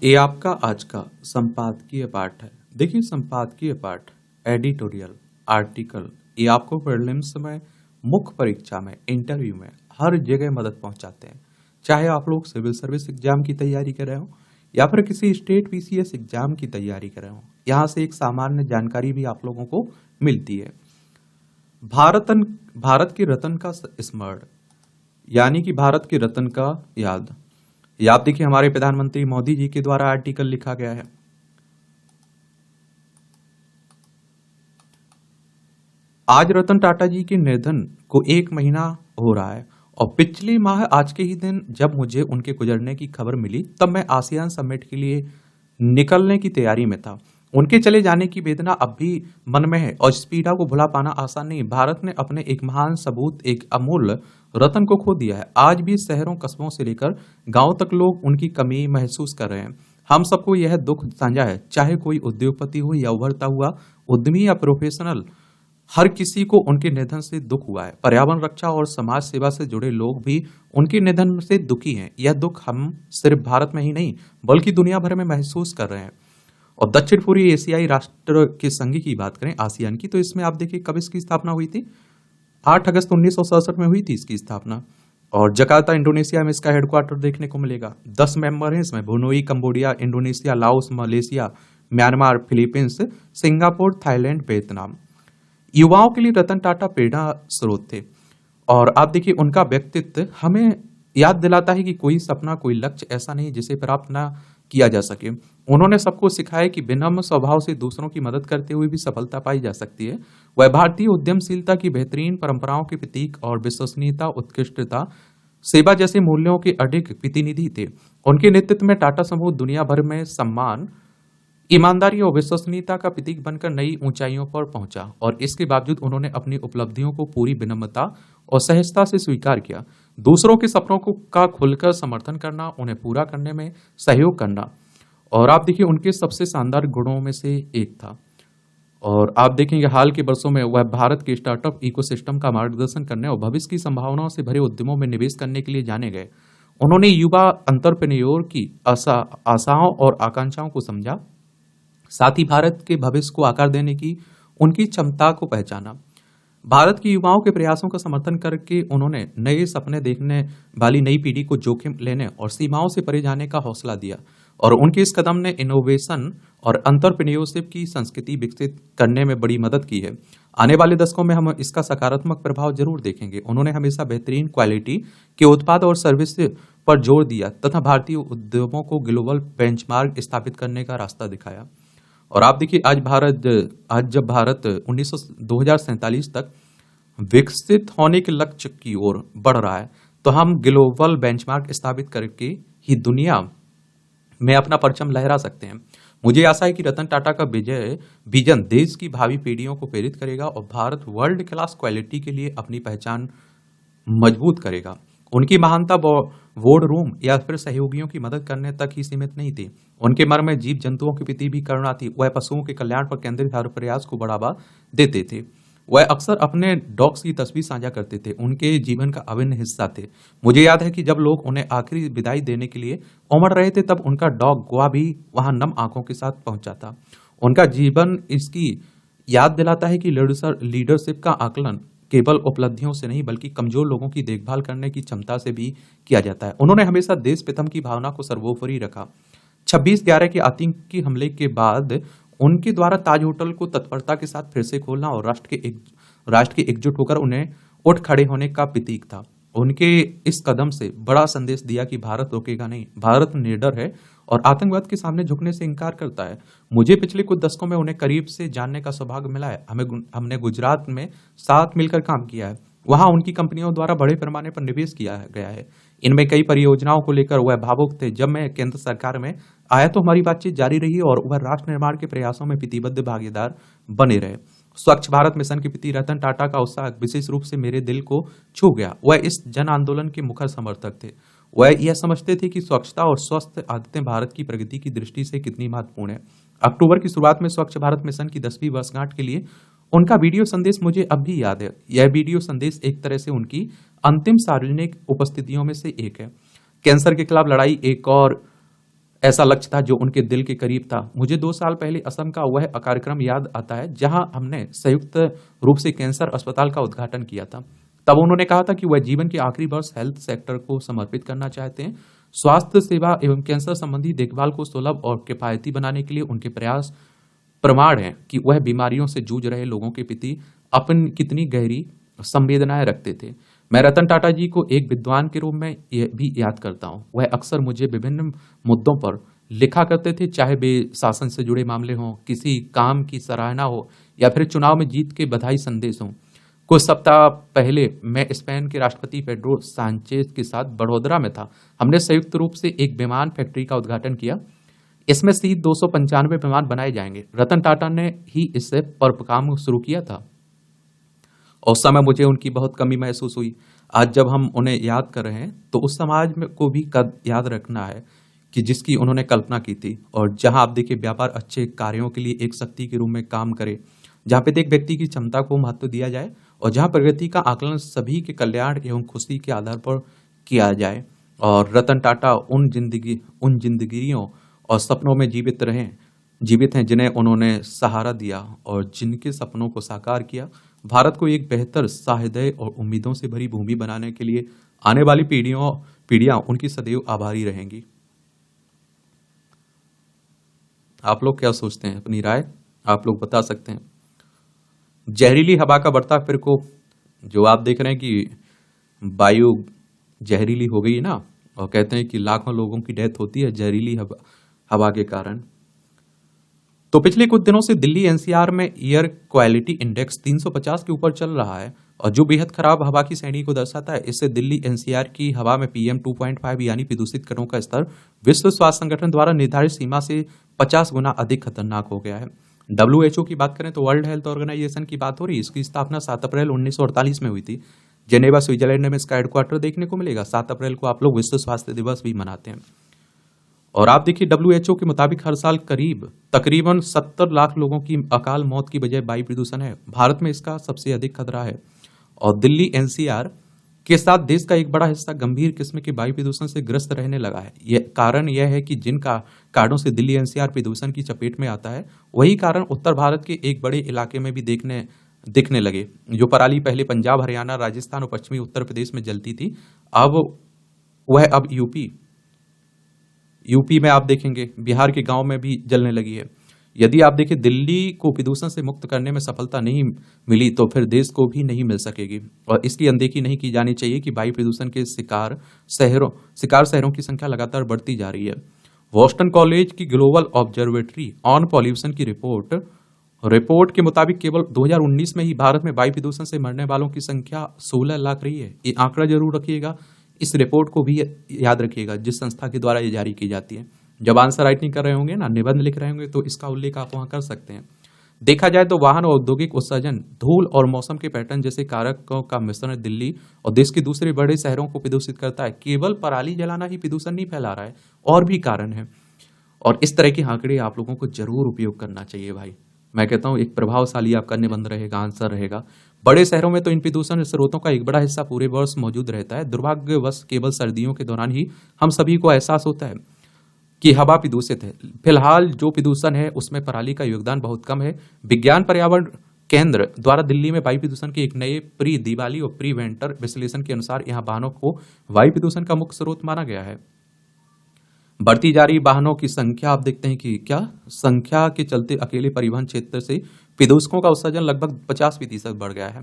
ये आपका आज का संपादकीय पाठ है। देखिए, संपादकीय पाठ, एडिटोरियल, आर्टिकल, ये आपको प्रीलिम्स में, मुख्य परीक्षा में, इंटरव्यू में हर जगह मदद पहुंचाते हैं। चाहे आप लोग सिविल सर्विस एग्जाम की तैयारी कर रहे हो या फिर किसी स्टेट पीसीएस एग्जाम की तैयारी कर रहे हो, यहाँ से एक सामान्य जानकारी भी आप लोगों को मिलती है। भारत के रत्न का स्मरण, यानी कि भारत के रत्न का याद। ये आप देखिए, हमारे प्रधानमंत्री मोदी जी के द्वारा आर्टिकल लिखा गया है। आज रतन टाटा जी के निधन को 1 महीना हो रहा है और पिछले माह आज के ही दिन जब मुझे उनके गुजरने की खबर मिली, तब मैं आसियान समिट के लिए निकलने की तैयारी में था। उनके चले जाने की वेदना अब भी मन में है और इस पीड़ा को भुला पाना आसान नहीं। भारत ने अपने एक महान सबूत, एक अमूल्य रतन को खो दिया है। आज भी शहरों, कस्बों से लेकर गांव तक लोग उनकी कमी महसूस कर रहे हैं। हम सबको यह दुख साझा है, चाहे कोई उद्योगपति हो या उभरता हुआ उद्यमी या प्रोफेशनल, हर किसी को उनके निधन से दुख हुआ है। पर्यावरण रक्षा और समाज सेवा से जुड़े लोग भी उनके निधन से दुखी हैं। यह दुख हम सिर्फ भारत में ही नहीं बल्कि दुनिया भर में महसूस कर रहे हैं। और दक्षिण पूर्वी एशियाई राष्ट्र के संघ की बात करें, आसियान की, तो इसमें आप देखिए कब इसकी स्थापना हुई थी। 8 अगस्त 1967 में हुई थी इसकी स्थापना। और जकार्ता, इंडोनेशिया में इसका हेडक्वार्टर देखने को मिलेगा। 10 मेंबर हैं इसमें, Brunei, Cambodia, Indonesia, Laos, Malaysia, Myanmar, Philippines, Singapore, Thailand, Vietnam. युवाओं के लिए रतन टाटा प्रेरणा स्रोत थे। और आप देखिए, उनका व्यक्तित्व हमें याद दिलाता है कि कोई सपना, कोई लक्ष्य ऐसा नहीं जिसे प्राप्त ना किया जा सके। उन्होंने सबको सिखाया कि विनम्र स्वभाव से दूसरों की मदद करते हुए भी सफलता पाई जा सकती है। वह भारतीय उद्यमशीलता की बेहतरीन परंपराओं के प्रतीक और विश्वसनीयता, उत्कृष्टता, सेवा जैसे मूल्यों के अडिग प्रतिनिधि थे। उनके नेतृत्व में टाटा समूह दुनिया भर में सम्मान, ईमानदारी और विश्वसनीयता का प्रतीक बनकर नई ऊंचाइयों पर पहुंचा। और इसके बावजूद उन्होंने अपनी उपलब्धियों को पूरी विनम्रता और सहजता से स्वीकार किया। दूसरों के सपनों को का खुलकर समर्थन करना, उन्हें पूरा करने में सहयोग करना, और आप देखिए उनके सबसे शानदार गुणों में से एक था। और आप देखेंगे हाल के वर्षों में वह भारत के स्टार्टअप इकोसिस्टम का मार्गदर्शन करने और भविष्य की संभावनाओं से भरे उद्यमों में निवेश करने के लिए जाने गए। उन्होंने युवा एंटरप्रेन्योर की आशाओं और आकांक्षाओं को समझा, साथ ही भारत के भविष्य को आकार देने की उनकी क्षमता को पहचाना। भारत के युवाओं के प्रयासों का समर्थन करके उन्होंने नए सपने देखने वाली नई पीढ़ी को जोखिम लेने और सीमाओं से परे जाने का हौसला दिया। और उनके इस कदम ने इनोवेशन और एंटरप्रेन्योरशिप की संस्कृति विकसित करने में बड़ी मदद की है। आने वाले दशकों में हम इसका सकारात्मक प्रभाव जरूर देखेंगे। उन्होंने हमेशा बेहतरीन क्वालिटी के उत्पाद और सर्विस पर जोर दिया तथा भारतीय उद्योगों को ग्लोबल बेंचमार्क स्थापित करने का रास्ता दिखाया। और आप देखिए, आज जब भारत 2047 तक विकसित होने के लक्ष्य की ओर बढ़ रहा है, तो हम ग्लोबल बेंचमार्क स्थापित करके ही दुनिया में अपना परचम लहरा सकते हैं। मुझे आशा है कि रतन टाटा का विजन देश की भावी पीढ़ियों को प्रेरित करेगा और भारत वर्ल्ड क्लास क्वालिटी के लिए अपनी पहचान मजबूत करेगा। उनकी महानता बोर्ड रूम या फिर सहयोगियों की मदद करने तक ही सीमित नहीं थी। उनके मन में जीव जंतुओं के प्रति भी करुणा थी। वह पशुओं के कल्याण पर केंद्रित हर प्रयास को बढ़ावा देते थे। वह अक्सर अपने डॉग्स की तस्वीर साझा करते थे, उनके जीवन का अभिन्न हिस्सा थे। मुझे याद है कि जब लोग उन्हें आखिरी विदाई देने के लिए उमड़ रहे थे, तब उनका डॉग गोवा भी वहां नम आंखों के साथ पहुंचा था। उनका जीवन इसकी याद दिलाता है कि लीडरशिप का आकलन केवल उपलब्धियों से नहीं बल्कि कमजोर लोगों की देखभाल करने की क्षमता से भी किया जाता है। उन्होंने हमेशा देश प्रेम की भावना को सर्वोपरि रखा। 26/11 के आतंकी हमले के बाद उनके द्वारा ताज होटल को तत्परता के साथ फिर से खोलना और राष्ट्र के एकजुट होकर उन्हें उठ खड़े होने का प्रतीक था। उनके इस कदम से बड़ा संदेश दिया कि भारत रुकेगा नहीं, भारत निडर है और आतंकवाद के सामने झुकने से इनकार करता है। मुझे पिछले कुछ दशकों में उन्हें करीब से जानने का सौभाग्य मिला है। हमने गुजरात में साथ मिलकर काम किया है। वहां उनकी कंपनियों द्वारा बड़े पैमाने पर निवेश किया गया है। इनमें कई परियोजनाओं को लेकर वह भावुक थे। जब मैं केंद्र सरकार में आया तो हमारी बातचीत जारी रही और वह राष्ट्र निर्माण के प्रयासों में प्रतिबद्ध भागीदार बने रहे। स्वच्छ भारत मिशन के प्रति रतन टाटा का उत्साह विशेष रूप से मेरे दिल को छू गया। वह इस जन आंदोलन के मुखर समर्थक थे। वह यह समझते थे कि स्वच्छता और स्वस्थ आदतें भारत की प्रगति की दृष्टि से कितनी महत्वपूर्ण है। अक्टूबर की शुरुआत में स्वच्छ भारत मिशन की 10वीं वर्षगांठ के लिए उनका वीडियो संदेश मुझे अब भी याद है। यह वीडियो संदेश एक तरह से उनकी अंतिम सार्वजनिक उपस्थितियों में से एक है। कैंसर के खिलाफ लड़ाई एक और ऐसा लक्ष्य था जो उनके दिल के करीब था। मुझे 2 साल पहले असम का वह कार्यक्रम याद आता है जहां हमने संयुक्त रूप से कैंसर अस्पताल का उद्घाटन किया था। तब उन्होंने कहा था कि वह जीवन के आखिरी वर्ष हेल्थ सेक्टर को समर्पित करना चाहते हैं। स्वास्थ्य सेवा एवं कैंसर संबंधी देखभाल को सुलभ और किफायती बनाने के लिए उनके प्रयास प्रमाण है कि वह बीमारियों से जूझ रहे लोगों के प्रति अपन कितनी गहरी संवेदनाएं रखते थे। मैं रतन टाटा जी को एक विद्वान के रूप में यह भी याद करता हूं। वह अक्सर मुझे विभिन्न मुद्दों पर लिखा करते थे, चाहे वे शासन से जुड़े मामले हों, किसी काम की सराहना हो या फिर चुनाव में जीत के बधाई संदेश हों। कुछ सप्ताह पहले मैं स्पेन के राष्ट्रपति पेड्रो सांचेज के साथ बड़ोदरा में था। हमने संयुक्त रूप से एक विमान फैक्ट्री का उद्घाटन किया। इसमें सी 295 विमान बनाए जाएंगे। रतन टाटा ने ही इससे पर काम शुरू किया था। उस समय मुझे उनकी बहुत कमी महसूस हुई। आज जब हम उन्हें याद कर रहे हैं तो उस समाज में को भी याद रखना है कि जिसकी उन्होंने कल्पना की थी, और जहां आप देखिए व्यापार अच्छे कार्यों के लिए एक शक्ति के रूप में काम करे, जहां पे एक व्यक्ति की क्षमता को महत्व दिया जाए और जहां प्रगति का आकलन सभी के कल्याण एवं खुशी के आधार पर किया जाए। और रतन टाटा उन जिंदगियों और सपनों में जीवित हैं जिन्हें उन्होंने सहारा दिया और जिनके सपनों को साकार किया। भारत को एक बेहतर सहृदय और उम्मीदों से भरी भूमि बनाने के लिए आने वाली पीढ़ियां उनकी सदैव आभारी रहेंगी। आप लोग क्या सोचते हैं? अपनी राय आप लोग बता सकते हैं। जहरीली हवा का बढ़ता प्रकोप, जो आप देख रहे हैं कि वायु जहरीली हो गई है ना, और कहते हैं कि लाखों लोगों की डेथ होती है जहरीली हवा के कारण। तो पिछले कुछ दिनों से दिल्ली एनसीआर में एयर क्वालिटी इंडेक्स 350 के ऊपर चल रहा है, और जो बेहद खराब हवा की श्रेणी को दर्शाता है। इससे दिल्ली एनसीआर की हवा में PM 2.5 यानी प्रदूषित कणों का स्तर विश्व स्वास्थ्य संगठन द्वारा निर्धारित सीमा से 50 गुना अधिक खतरनाक हो गया है। WHO की बात करें तो वर्ल्ड हेल्थ ऑर्गेनाइजेशन की बात हो रही है। इसकी स्थापना 7 अप्रैल 1948 में हुई थी। जेनेवा स्विट्जरलैंड में इसका हेडक्वार्टर देखने को मिलेगा। 7 अप्रैल को आप लोग विश्व स्वास्थ्य दिवस भी मनाते हैं। और आप देखिए WHO के मुताबिक हर साल तकरीबन 70 लाख लोगों की अकाल मौत की वजह वायु प्रदूषण है। भारत में इसका सबसे अधिक खतरा है, और दिल्ली एनसीआर के साथ देश का एक बड़ा हिस्सा गंभीर किस्म के वायु प्रदूषण से ग्रस्त रहने लगा है। कारण यह है कि जिन कारणों से दिल्ली एनसीआर प्रदूषण की चपेट में आता है, वही कारण उत्तर भारत के एक बड़े इलाके में भी दिखने लगे। जो पराली पहले पंजाब, हरियाणा, राजस्थान और पश्चिमी उत्तर प्रदेश में जलती थी, अब यूपी में आप देखेंगे, बिहार के गांव में भी जलने लगी है। यदि आप देखें दिल्ली को प्रदूषण से मुक्त करने में सफलता नहीं मिली तो फिर देश को भी नहीं मिल सकेगी। और इसकी अनदेखी नहीं की जानी चाहिए कि वायु प्रदूषण के शिकार शहरों की संख्या लगातार बढ़ती जा रही है। बोस्टन कॉलेज की ग्लोबल ऑब्जर्वेटरी ऑन पॉल्यूशन की रिपोर्ट के मुताबिक केवल 2019 में ही भारत में वायु प्रदूषण से मरने वालों की संख्या 16 लाख रही है। ये आंकड़ा जरूर रखिएगा, इस रिपोर्ट को भी याद रखिएगा जिस संस्था के द्वारा ये जारी की जाती है। जब आंसर राइटिंग कर रहे होंगे ना, निबंध लिख रहे होंगे, तो इसका उल्लेख आप वहां कर सकते हैं। देखा जाए तो वाहन और औद्योगिक उत्सर्जन, धूल और मौसम के पैटर्न जैसे कारकों का मिश्रण दिल्ली और देश के दूसरे बड़े शहरों को प्रदूषित करता है। केवल पराली जलाना ही प्रदूषण नहीं फैला रहा है, और भी कारण है। और इस तरह के आंकड़े आप लोगों को जरूर उपयोग करना चाहिए भाई। मैं कहता हूं एक प्रभावशाली आपका निबंध रहेगा, आंसर रहेगा। बड़े शहरों में तो इन प्रदूषण स्रोतों का एक बड़ा हिस्सा पूरे वर्ष मौजूद रहता है। दुर्भाग्यवश केवल सर्दियों के दौरान ही हम सभी को एहसास होता है कि हवा प्रदूषित है। फिलहाल जो प्रदूषण है उसमें पराली का योगदान बहुत कम है। विज्ञान पर्यावरण केंद्र द्वारा दिल्ली में वायु प्रदूषण के एक नए प्री दिवाली और प्री विंटर विश्लेषण के अनुसार यहाँ वाहनों को वायु प्रदूषण का मुख्य स्रोत माना गया है। बढ़ती जा रही वाहनों की संख्या आप देखते हैं कि संख्या के चलते अकेले परिवहन क्षेत्र से प्रदूषकों का उत्सर्जन लगभग 50% बढ़ गया है।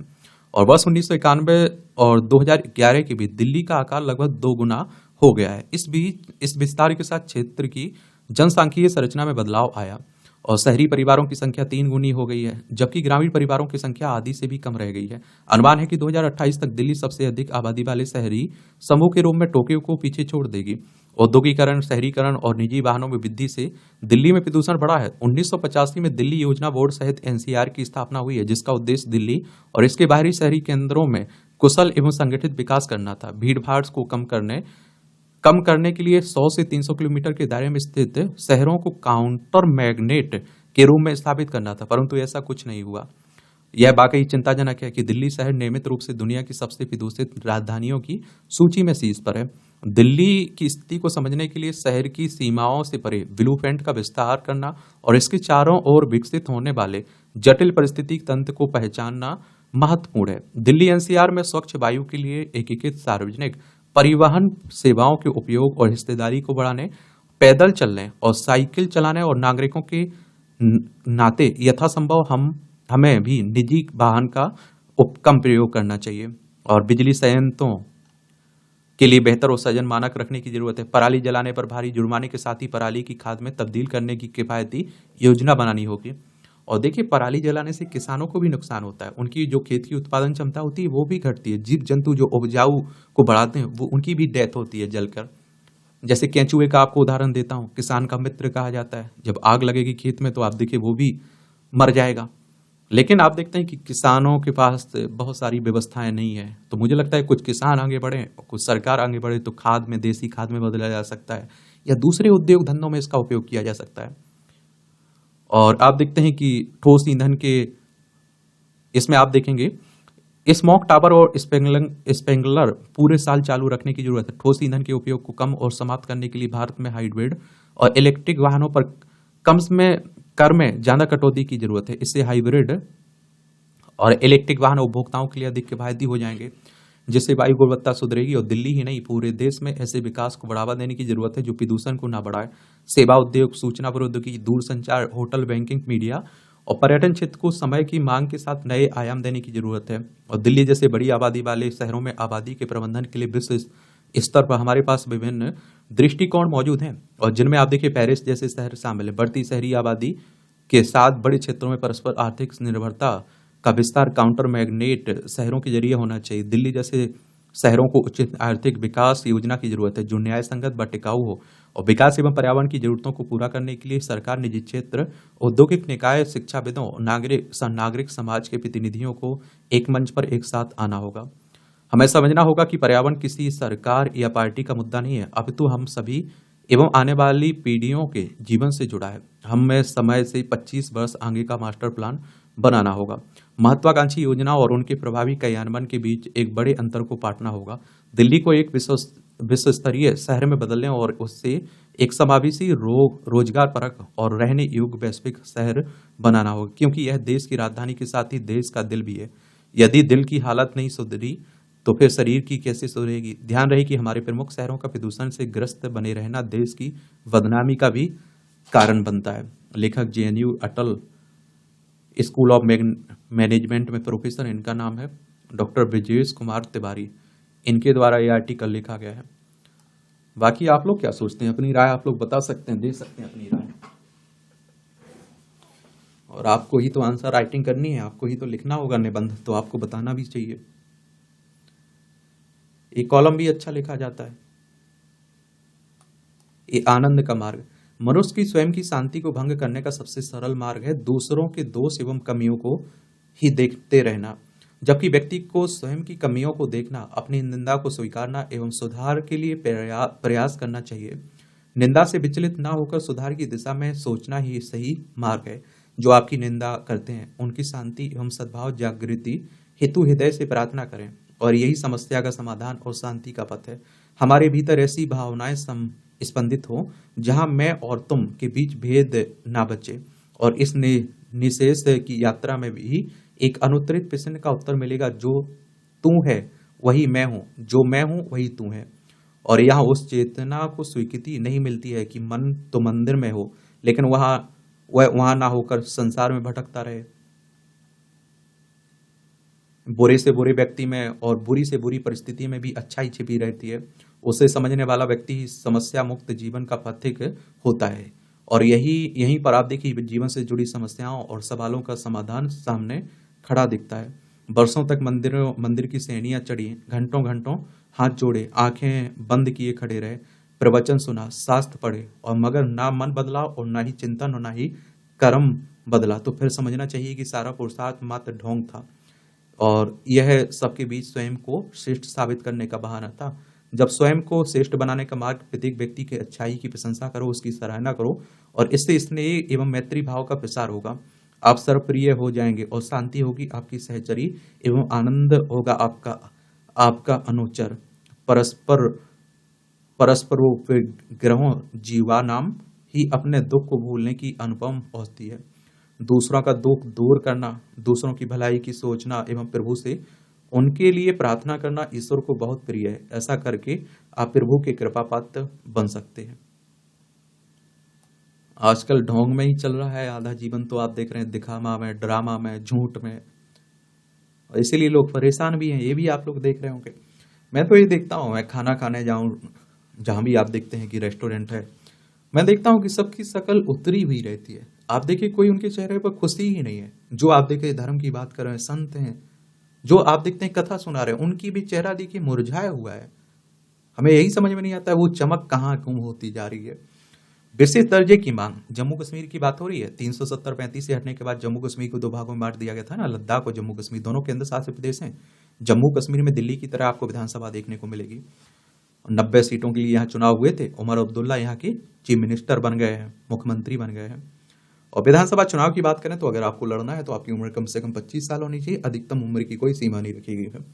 और वर्ष 1991 और 2011 के बीच दिल्ली का आकार लगभग 2 गुना हो गया है। इस विस्तार के साथ क्षेत्र की जनसांख्यिकीय संरचना में बदलाव आया और शहरी परिवारों की संख्या 3 गुनी हो गई है, जबकि ग्रामीण परिवारों की संख्या आधी से भी कम रह गई है। अनुमान है कि 2028 तक दिल्ली सबसे अधिक आबादी वाले शहरी समूह के रूप में टोक्यो को पीछे छोड़ देगी। औद्योगिकरण, शहरीकरण और निजी वाहनों में वृद्धि से दिल्ली में प्रदूषण बढ़ा है। 1985 में दिल्ली योजना बोर्ड सहित एनसीआर की स्थापना हुई है, जिसका उद्देश्य दिल्ली और इसके बाहरी शहरी केंद्रों में कुशल एवं संगठित विकास करना था। भीड़ भाड़ को कम करने के लिए 100 से 300 किलोमीटर के दायरे में स्थित शहरों को काउंटर मैग्नेट के रूप में स्थापित करना था, परंतु ऐसा कुछ नहीं हुआ। यह वाकई चिंताजनक है कि दिल्ली शहर नियमित रूप से दुनिया की सबसे प्रदूषित राजधानियों की सूची में शीर्ष पर है। दिल्ली की स्थिति को समझने के लिए शहर की सीमाओं से परे ब्लू प्रिंट का विस्तार करना और इसके चारों ओर विकसित होने वाले जटिल पारिस्थितिक तंत्र को पहचानना महत्वपूर्ण है। दिल्ली एनसीआर में स्वच्छ वायु के लिए एकीकृत सार्वजनिक परिवहन सेवाओं के उपयोग और हिस्सेदारी को बढ़ाने, पैदल चलने और साइकिल चलाने और नागरिकों के नाते यथासंभव हमें भी निजी वाहन का कम प्रयोग करना चाहिए और बिजली संयंत्रों के लिए बेहतर उत्सर्जन मानक रखने की जरूरत है। पराली जलाने पर भारी जुर्माने के साथ ही पराली की खाद में तब्दील करने की किफायती योजना बनानी होगी। और देखिए, पराली जलाने से किसानों को भी नुकसान होता है, उनकी जो खेत की उत्पादन क्षमता होती है वो भी घटती है। जीव जंतु जो उपजाऊ को बढ़ाते हैं वो उनकी भी डेथ होती है जलकर। जैसे केंचुए का आपको उदाहरण देता हूँ, किसान का मित्र कहा जाता है। जब आग लगेगी खेत में तो आप देखिए वो भी मर जाएगा। लेकिन आप देखते हैं कि किसानों के पास बहुत सारी व्यवस्थाएं नहीं है, तो मुझे लगता है कुछ किसान आगे बढ़े, कुछ सरकार आगे बढ़े तो खाद में, देसी खाद में बदला जा सकता है या दूसरे उद्योग धंधों में इसका उपयोग किया जा सकता है। और आप देखते हैं कि ठोस ईंधन के इसमें आप देखेंगे स्मोक टावर और स्प्रिंकलर पूरे साल चालू रखने की जरूरत है। ठोस ईंधन के उपयोग को कम और समाप्त करने के लिए भारत में हाइब्रिड और इलेक्ट्रिक वाहनों पर कर में ज्यादा कटौती की जरूरत है। इससे हाइब्रिड और इलेक्ट्रिक वाहन उपभोक्ताओं के लिए अधिक किफायती हो जाएंगे, जिससे वायु गुणवत्ता सुधरेगी। और दिल्ली ही नहीं, पूरे देश में ऐसे विकास को बढ़ावा देने की जरूरत है जो प्रदूषण को ना बढ़ाए। सेवा उद्योग, सूचना प्रौद्योगिकी, दूरसंचार, होटल, बैंकिंग, मीडिया और पर्यटन क्षेत्र को समय की मांग के साथ नए आयाम देने की जरूरत है। और दिल्ली जैसे बड़ी आबादी वाले शहरों में आबादी के प्रबंधन के लिए विश्व स्तर पर हमारे पास विभिन्न दृष्टिकोण मौजूद हैं, और जिनमें आप देखिए पेरिस जैसे शहर शामिल है। बढ़ती शहरी आबादी के साथ बड़े क्षेत्रों में परस्पर आर्थिक निर्भरता का विस्तार काउंटर मैग्नेट शहरों के जरिए होना चाहिए। दिल्ली जैसे शहरों को उचित आर्थिक विकास योजना की जरूरत है जो न्याय संगत व टिकाऊ हो। और विकास एवं पर्यावरण की जरूरतों को पूरा करने के लिए सरकार, निजी क्षेत्र, औद्योगिक निकाय, शिक्षाविदों, नागरिक समाज के प्रतिनिधियों को एक मंच पर एक साथ आना होगा। हमें समझना होगा कि पर्यावरण किसी सरकार या पार्टी का मुद्दा नहीं है, अपितु हम सभी एवं आने वाली पीढ़ियों के जीवन से जुड़ा है। हमें समय से 25 वर्ष आगे का मास्टर प्लान बनाना होगा। महत्वाकांक्षी योजना और उनके प्रभावी क्रियान्वयन के बीच एक बड़े अंतर को पाटना होगा। दिल्ली को एक विश्व स्तरीय शहर में बदलने और उससे एक समावेशी, रोजगार परक और रहने योग्य वैश्विक शहर बनाना होगा, क्योंकि यह देश की राजधानी के साथ ही देश का दिल भी है। यदि दिल की हालत नहीं सुधरी तो फिर शरीर की कैसे सुधरेगी। ध्यान रहे कि हमारे प्रमुख शहरों का प्रदूषण से ग्रस्त बने रहना देश की बदनामी का भी कारण बनता है। लेखक JNU Atal school of management में प्रोफेसर, इनका नाम है डॉक्टर ब्रजेश कुमार तिवारी। इनके द्वारा यह आर्टिकल लिखा गया है। बाकी आप लोग क्या सोचते हैं, अपनी राय आप लोग बता सकते हैं, दे सकते हैं अपनी राय। और आपको ही तो आंसर राइटिंग करनी है, आपको ही तो लिखना होगा निबंध, तो आपको बताना भी चाहिए। एक कॉलम भी अच्छा लिखा जाता है। ये आनंद का मार्ग, मनुष्य की स्वयं की शांति को भंग करने का सबसे सरल मार्ग है दूसरों के दोष एवं कमियों को ही देखते रहना, जबकि व्यक्ति को स्वयं की कमियों को देखना, अपनी निंदा को स्वीकारना एवं सुधार के लिए प्रयास करना चाहिए। निंदा से विचलित न होकर सुधार की दिशा में सोचना ही सही मार्ग है। जो आपकी निंदा करते हैं उनकी शांति एवं सद्भाव जागृति हेतु हृदय से प्रार्थना करें, और यही समस्या का समाधान और शांति का पथ है। हमारे भीतर ऐसी भावनाएं स्पंदित हो जहां मैं और तुम के बीच भेद ना बचे, और इस निशेष की यात्रा में भी एक अनुत्तरित प्रश्न का उत्तर मिलेगा, जो तू है वही मैं हूं, जो मैं हूं वही तू है। और यहाँ उस चेतना को स्वीकृति नहीं मिलती है कि मन तो मंदिर में हो लेकिन वहां ना होकर संसार में भटकता रहे। बुरे से बुरे व्यक्ति में और बुरी से बुरी परिस्थिति में भी अच्छाई छिपी रहती है। उसे समझने वाला व्यक्ति ही समस्या मुक्त जीवन का पथिक होता है। और यहीं पर आप देखिए जीवन से जुड़ी समस्याओं और सवालों का समाधान सामने खड़ा दिखता है। वर्षों तक मंदिर की सीढ़ियां चढ़ी, घंटों घंटों हाथ जोड़े, आंखें बंद किए खड़े रहे, प्रवचन सुना, शास्त्र पढ़े, और मगर ना मन बदला और ना ही चिंतन और ना ही कर्म बदला, तो फिर समझना चाहिए कि सारा पुरुषार्थ मात्र ढोंग था, और यह सबके बीच स्वयं को श्रेष्ठ साबित करने का बहाना था। जब स्वयं को श्रेष्ठ बनाने का मार्ग, प्रत्येक व्यक्ति की अच्छाई की प्रशंसा करो, उसकी सराहना करो, और इससे स्नेह एवं मैत्री भाव का प्रसार होगा। आप सर्वप्रिय हो जाएंगे और शांति होगी आपकी सहचरी एवं आनंद होगा आपका आपका अनुचर। परस्पर परस्परोपग्रहों जीवा नाम ही अपने दुख को भूलने की अनुपम औषधि है। दूसरों का दुख दूर करना, दूसरों की भलाई की सोचना एवं प्रभु से उनके लिए प्रार्थना करना ईश्वर को बहुत प्रिय है। ऐसा करके आप प्रभु के कृपा पात्र बन सकते हैं। आजकल ढोंग में ही चल रहा है आधा जीवन, तो आप देख रहे हैं दिखावा में, ड्रामा में, झूठ में, और इसीलिए लोग परेशान भी हैं। ये भी आप लोग देख रहे होंगे। मैं तो ये देखता हूँ, मैं खाना खाने जाऊं जहां भी आप देखते हैं कि रेस्टोरेंट है, मैं देखता हूँ कि सबकी शक्ल उतरी हुई रहती है। आप देखिए कोई उनके चेहरे पर खुशी ही नहीं है। जो आप देखे धर्म की बात कर रहे हैं, संत हैं, जो आप देखते हैं कथा सुना रहे हैं, उनकी भी चेहरा देखिए मुरझाया हुआ है। हमें यही समझ में नहीं आता है वो चमक कहाँ गुम होती जा रही है। विशेष दर्जे की मांग, जम्मू कश्मीर की बात हो रही है। 370-35 से हटने के बाद जम्मू कश्मीर को दो भागों में बांट दिया गया था ना, लद्दाख और जम्मू कश्मीर दोनों केंद्र शासित प्रदेश हैं। जम्मू कश्मीर में दिल्ली की तरह आपको विधानसभा देखने को मिलेगी। 90 सीटों के लिए यहाँ चुनाव हुए थे। उमर अब्दुल्ला यहाँ के चीफ मिनिस्टर बन गए हैं, मुख्यमंत्री बन गए हैं। और विधानसभा चुनाव की बात करें तो अगर आपको लड़ना है तो आपकी उम्र कम से कम 25 साल होनी चाहिए। अधिकतम उम्र की कोई सीमा नहीं रखी गई है।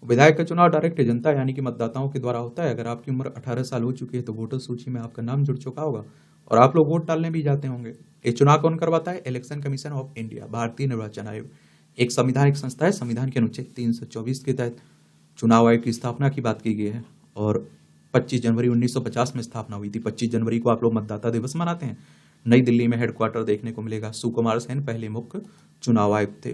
विधायक का चुनाव डायरेक्ट जनता यानी कि मतदाताओं के द्वारा होता है। अगर आपकी उम्र 18 साल हो चुकी है तो वोटर सूची में आपका नाम जुड़ चुका होगा और आप लोग वोट डालने भी जाते होंगे। ये चुनाव कौन करवाता है? इलेक्शन कमीशन ऑफ इंडिया, भारतीय निर्वाचन आयोग, एक संवैधानिक संस्था है। संविधान के अनुच्छेद 324 के तहत चुनाव आयोग की स्थापना की बात की गई है और 25 जनवरी 1950 में स्थापना हुई थी। 25 जनवरी को आप लोग मतदाता दिवस मनाते हैं। नई दिल्ली में हेडक्वार्टर देखने को मिलेगा। सुकुमार सेन पहले मुख्य चुनाव आयुक्त थे।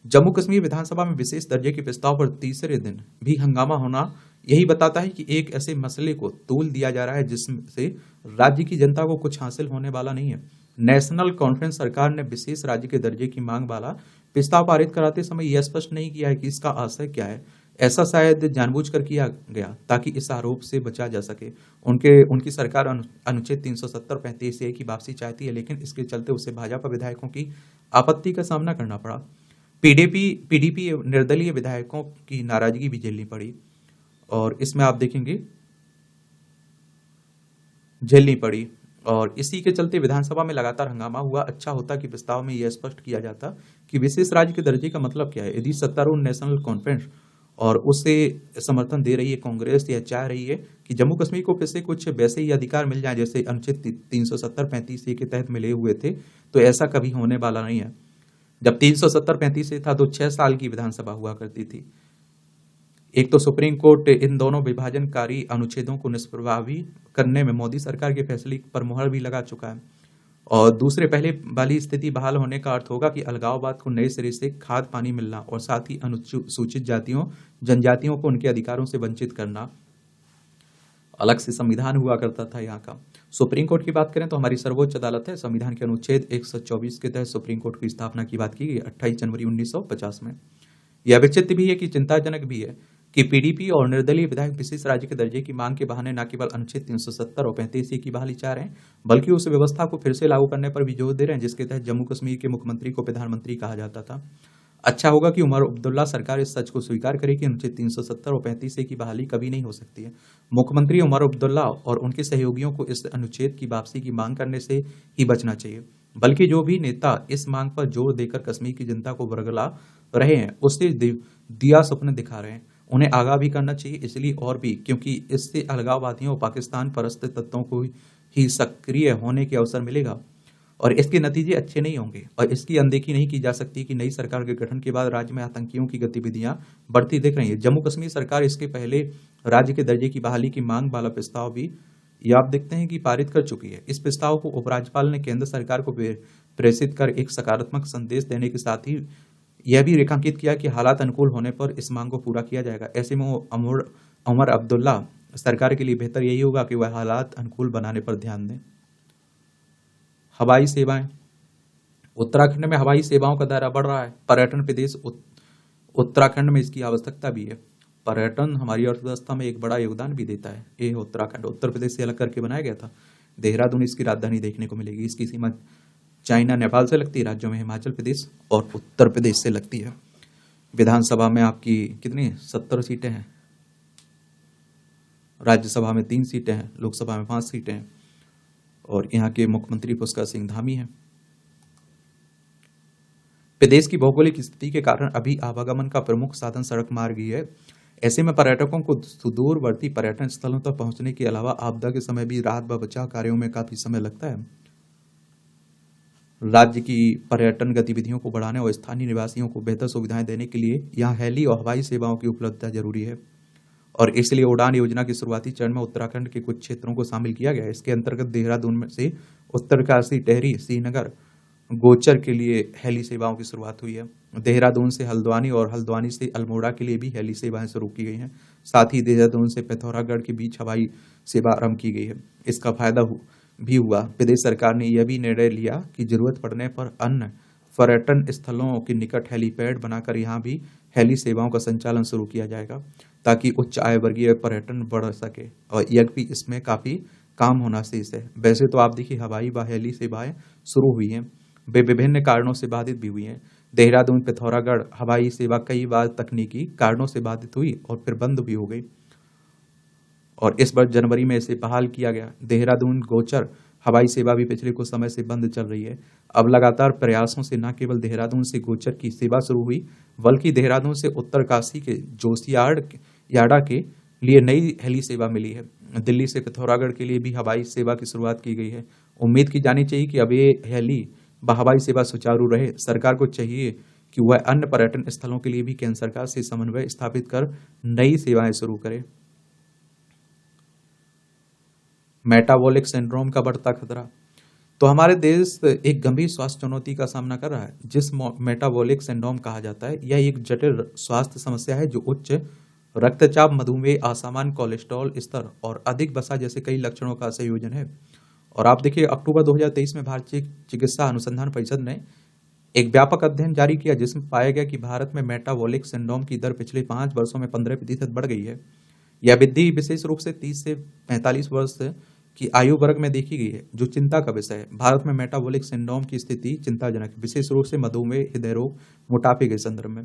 जम्मू कश्मीर विधानसभा में विशेष दर्जे के प्रस्ताव पर तीसरे दिन भी हंगामा होना यही बताता है कि एक ऐसे मसले को तोल दिया जा रहा है जिससे राज्य की जनता को कुछ हासिल होने वाला नहीं है। नेशनल कॉन्फ्रेंस सरकार ने विशेष राज्य के दर्जे की मांग वाला प्रस्ताव पारित कराते समय यह स्पष्ट नहीं किया है कि इसका आशय क्या है। ऐसा शायद जानबूझकर किया गया ताकि इस आरोप से बचा जा सके। उनकी सरकार अनुच्छेद 370-35 की वापसी चाहती है, लेकिन इसके चलते उसे भाजपा विधायकों की आपत्ति का सामना करना पड़ा। पीडीपी निर्दलीय विधायकों की नाराजगी भी झेलनी पड़ी और इसमें आप देखेंगे झेलनी पड़ी और इसी के चलते विधानसभा में लगातार हंगामा हुआ। अच्छा होता कि प्रस्ताव में यह स्पष्ट किया जाता कि विशेष राज्य के दर्जे का मतलब क्या है। यदि सत्तारूढ़ नेशनल कॉन्फ्रेंस और उससे समर्थन दे रही है कांग्रेस या चाह रही है कि जम्मू कश्मीर को फिर से कुछ वैसे ही अधिकार मिल जाए जैसे अनुच्छेद 370-35 के तहत मिले हुए थे, तो ऐसा कभी होने वाला नहीं है। जब 370-35 था तो 6 साल की विधानसभा हुआ करती थी। एक तो सुप्रीम कोर्ट इन दोनों विभाजनकारी अनुच्छेदों को निष्प्रभावी करने में मोदी सरकार के फैसले पर मुहर भी लगा चुका है और दूसरे पहले वाली स्थिति बहाल होने का अर्थ होगा कि अलगाववाद को नए सिरे से खाद पानी मिलना और साथ ही अनुसूचित जातियों जनजातियों को उनके अधिकारों से वंचित करना। अलग से संविधान हुआ करता था यहाँ का। सुप्रीम कोर्ट की बात करें तो हमारी सर्वोच्च अदालत है। संविधान के अनुच्छेद 124 के तहत सुप्रीम कोर्ट की स्थापना की बात की गई 28 जनवरी 1950 में। यह विचित्र भी है कि चिंताजनक भी है कि पीडीपी और निर्दलीय विधायक विशेष राज्य के दर्जे की मांग के बहाने न केवल अनुच्छेद 370 और 35 की बहाली चाह रहे हैं, बल्कि उस व्यवस्था को फिर से लागू करने पर भी जोर दे रहे हैं जिसके तहत जम्मू कश्मीर के मुख्यमंत्री को प्रधानमंत्री कहा जाता था। अच्छा होगा कि उमर अब्दुल्ला सरकार इस सच को स्वीकार करे कि अनुच्छेद 370 और 35 की बहाली कभी नहीं हो सकती है। मुख्यमंत्री उमर अब्दुल्ला और उनके सहयोगियों को इस अनुच्छेद की वापसी की मांग करने से ही बचना चाहिए, बल्कि जो भी नेता इस मांग पर जोर देकर कश्मीर की जनता को बरगला रहे हैं उससे दिया सपने दिखा रहे हैं, उन्हें आगाह भी करना चाहिए। इसलिए और भी क्योंकि इससे अलगाववादियों और पाकिस्तान परस्त तत्वों को ही सक्रिय होने के अवसर मिलेगा और इसके नतीजे अच्छे नहीं होंगे। और इसकी अनदेखी नहीं की जा सकती कि नई सरकार के गठन के बाद राज्य में आतंकियों की गतिविधियां बढ़ती दिख रही है। जम्मू कश्मीर सरकार इसके पहले राज्य के दर्जे की बहाली की मांग वाला प्रस्ताव भी ये आप देखते हैं कि पारित कर चुकी है। इस प्रस्ताव को उपराज्यपाल ने केंद्र सरकार को प्रेषित कर एक सकारात्मक संदेश देने के साथ ही यह भी रेखांकित किया कि हालात अनुकूल होने पर इस मांग को पूरा किया जाएगा। ऐसे में उमर अब्दुल्ला सरकार के लिए बेहतर यही होगा कि वह हालात अनुकूल बनाने पर ध्यान दें। हवाई सेवाएं, उत्तराखंड में हवाई सेवाओं का दायरा बढ़ रहा है। पर्यटन प्रदेश उत्तराखंड में इसकी आवश्यकता भी है। पर्यटन हमारी अर्थव्यवस्था में एक बड़ा योगदान भी देता है। ये उत्तराखंड उत्तर प्रदेश से अलग करके बनाया गया था। देहरादून इसकी राजधानी देखने को मिलेगी। इसकी सीमा चाइना नेपाल से लगती है। राज्यों में हिमाचल प्रदेश और उत्तर प्रदेश से लगती है। विधानसभा में आपकी कितनी 70 सीटें हैं, राज्यसभा में 3 सीटें हैं, लोकसभा में 5 सीटें हैं और यहाँ के मुख्यमंत्री पुष्कर सिंह धामी हैं। प्रदेश की भौगोलिक स्थिति के कारण अभी आवागमन का प्रमुख साधन सड़क मार्ग ही है। ऐसे में पर्यटकों को सुदूरवर्ती पर्यटन स्थलों तक पहुंचने के अलावा आपदा के समय भी राहत व बचाव कार्यों में काफी समय लगता है। राज्य की पर्यटन गतिविधियों को बढ़ाने और स्थानीय निवासियों को बेहतर सुविधाएं देने के लिए यहाँ हेली और हवाई सेवाओं की उपलब्धता जरूरी है। और इसलिए उड़ान योजना के शुरुआती चरण में उत्तराखंड के कुछ क्षेत्रों को शामिल किया गया है। इसके अंतर्गत देहरादून में से उत्तरकाशी, टेहरी, श्रीनगर, गोचर के लिए हेली सेवाओं की शुरुआत हुई है। देहरादून से हल्द्वानी और हल्द्वानी से अल्मोड़ा के लिए भी हेली सेवाएं शुरू की गई हैं। साथ ही देहरादून से पिथौरागढ़ के बीच हवाई सेवा आरंभ की गई है। इसका फायदा भी हुआ। प्रदेश सरकार ने यह भी निर्णय लिया कि जरूरत पड़ने पर अन्य पर्यटन स्थलों के निकट हेलीपैड बनाकर यहाँ भी हेली सेवाओं का संचालन शुरू किया जाएगा, ताकि उच्च आय वर्गीय पर्यटन बढ़ सके। और यह भी इसमें काफी काम होना शेष है। वैसे तो आप देखिए हवाई व हेली सेवाएं शुरू हुई हैं, वे विभिन्न कारणों से बाधित भी हुई हैं। देहरादून पिथौरागढ़ हवाई सेवा कई बार तकनीकी कारणों से बाधित हुई और फिर बंद भी हो गई, और इस बार जनवरी में इसे बहाल किया गया। देहरादून गोचर हवाई सेवा भी पिछले कुछ समय से बंद चल रही है। अब लगातार प्रयासों से न केवल देहरादून से गोचर की सेवा शुरू हुई, बल्कि देहरादून से उत्तरकाशी के जोशियाड़ा के लिए नई हेली सेवा मिली है। दिल्ली से पिथौरागढ़ के लिए भी हवाई सेवा की शुरुआत की गई है। उम्मीद की जानी चाहिए कि अब ये हेली व हवाई सेवा सुचारू रहे। सरकार को चाहिए कि वह अन्य पर्यटन स्थलों के लिए भी केंद्र सरकार से समन्वय स्थापित कर नई सेवाएं शुरू करे। मेटाबॉलिक सिंड्रोम का बढ़ता खतरा। तो हमारे देश एक गंभीर स्वास्थ्य चुनौती का सामना कर रहा है, जिस मेटाबॉलिक सिंड्रोम कहा जाता है। यह एक जटिल स्वास्थ्य समस्या है जो उच्च रक्तचाप, मधुमेह, असामान्य कोलेस्ट्रॉल स्तर और अधिक वसा जैसे कई लक्षणों का संयोजन है। और आप देखिए अक्टूबर 2023 में भारतीय चिकित्सा अनुसंधान परिषद ने एक व्यापक अध्ययन जारी किया, जिसमें पाया गया कि भारत में मेटाबॉलिक सिंड्रोम की दर पिछले 5 वर्षों में 15% बढ़ गई है। यह वृद्धि विशेष रूप से 30 से 45 वर्ष की आयु वर्ग में देखी गई है, जो चिंता का विषय है। भारत में मेटाबॉलिक सिंड्रोम की स्थिति चिंताजनक है, विशेष रूप से मधुमेह, हृदय रोग, मोटापे के संदर्भ में।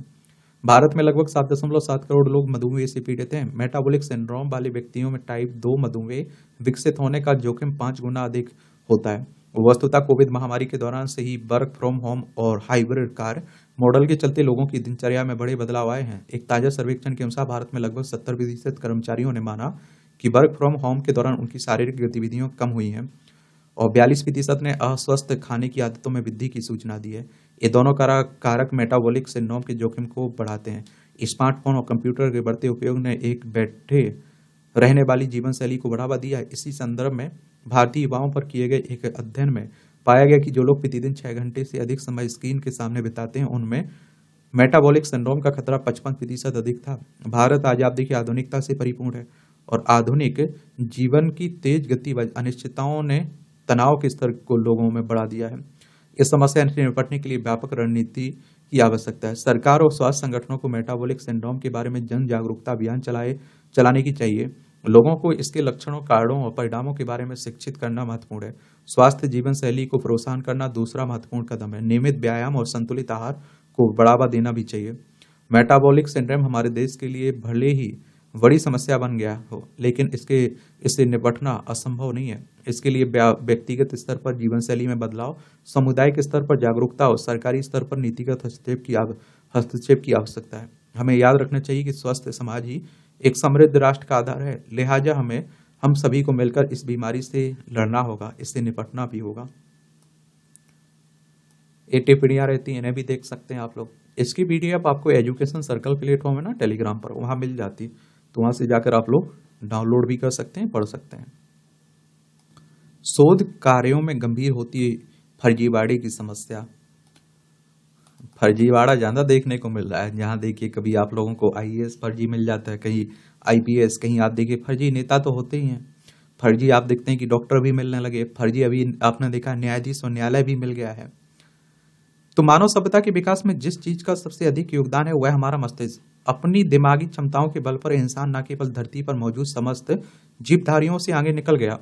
भारत में लगभग 7.7 करोड़ लोग मधुमेह से पीड़ित हैं। मेटाबॉलिक सिंड्रोम वाले व्यक्तियों में टाइप 2 मधुमेह विकसित होने का जोखिम 5 गुना अधिक होता है। वस्तुतः कोविड महामारी के दौरान से ही वर्क फ्रॉम होम और हाइब्रिड कार्य मॉडल के चलते लोगों की दिनचर्या में बड़े बदलाव आए हैं। एक ताजा सर्वेक्षण के अनुसार भारत में लगभग 70% कर्मचारियों ने माना कि वर्क फ्रॉम होम के दौरान उनकी शारीरिक गतिविधियां कम हुई हैं, और 42% ने अस्वस्थ खाने की आदतों में वृद्धि की सूचना दी है। ये दोनों कारक मेटाबॉलिक सिंड्रोम के जोखिम को बढ़ाते हैं। स्मार्टफोन और कंप्यूटर के बढ़ते उपयोग ने एक बैठे रहने वाली जीवन शैली को बढ़ावा दिया है। इसी संदर्भ में भारतीय युवाओं पर किए गए एक अध्ययन में पाया गया कि जो लोग प्रतिदिन 6 घंटे से अधिक समय स्क्रीन के सामने बिताते हैं, उनमें मेटाबॉलिक सिंड्रोम का खतरा 55% अधिक था। भारत आज आप देखिए आधुनिकता से परिपूर्ण है, और आधुनिक जीवन की तेज गति व अनिश्चितताओं ने तनाव के स्तर को लोगों में बढ़ा दिया है। इस समस्या से निपटने के लिए व्यापक रणनीति की आवश्यकता है। सरकार और स्वास्थ्य संगठनों को मेटाबॉलिक सिंड्रोम के बारे में जन जागरूकता अभियान चलाने की चाहिए। लोगों को इसके लक्षणों, कारणों और परिणामों के बारे में शिक्षित करना महत्वपूर्ण है। स्वास्थ्य जीवन शैली को प्रोत्साहन करना दूसरा महत्वपूर्ण कदम है। नियमित व्यायाम और संतुलित आहार को बढ़ावा देना भी चाहिए। मेटाबॉलिक सिंड्रोम हमारे देश के लिए भले ही बड़ी समस्या बन गया हो, लेकिन इससे निपटना असंभव नहीं है। इसके लिए व्यक्तिगत स्तर पर जीवन शैली में बदलाव, सामुदायिक स्तर पर जागरूकता और सरकारी स्तर पर नीतिगत हस्तक्षेप की आवश्यकता है। हमें याद रखना चाहिए कि स्वस्थ समाज ही एक समृद्ध राष्ट्र का आधार है। लिहाजा हम सभी को मिलकर इस बीमारी से लड़ना होगा, इससे निपटना भी होगा। ये टिप्पणियां रहती हैं, इन्हें भी देख सकते हैं आप लोग। इसकी पीडीएफ आपको एजुकेशन सर्कल प्लेटफॉर्म है ना टेलीग्राम पर, वहां मिल जाती है, तो वहां से जाकर आप लोग डाउनलोड भी कर सकते हैं, पढ़ सकते हैं। शोध कार्यों में गंभीर होती है फर्जीवाड़े की समस्या। फर्जीवाड़ा ज्यादा देखने को मिल रहा है। जहां देखिए कभी आप लोगों को आईएएस फर्जी मिल जाता है, कहीं आईपीएस, कहीं आप देखिए फर्जी नेता तो होते ही हैं। फर्जी आप देखते हैं कि डॉक्टर भी मिलने लगे। फर्जी अभी आपने देखा न्यायाधीश और न्यायालय भी मिल गया है। तो मानव सभ्यता के विकास में जिस चीज का सबसे अधिक योगदान है वह हमारा मस्तिष्क। अपनी दिमागी क्षमताओं के बल पर इंसान न केवल धरती पर मौजूद समस्त जीवधारियों से आगे निकल गया,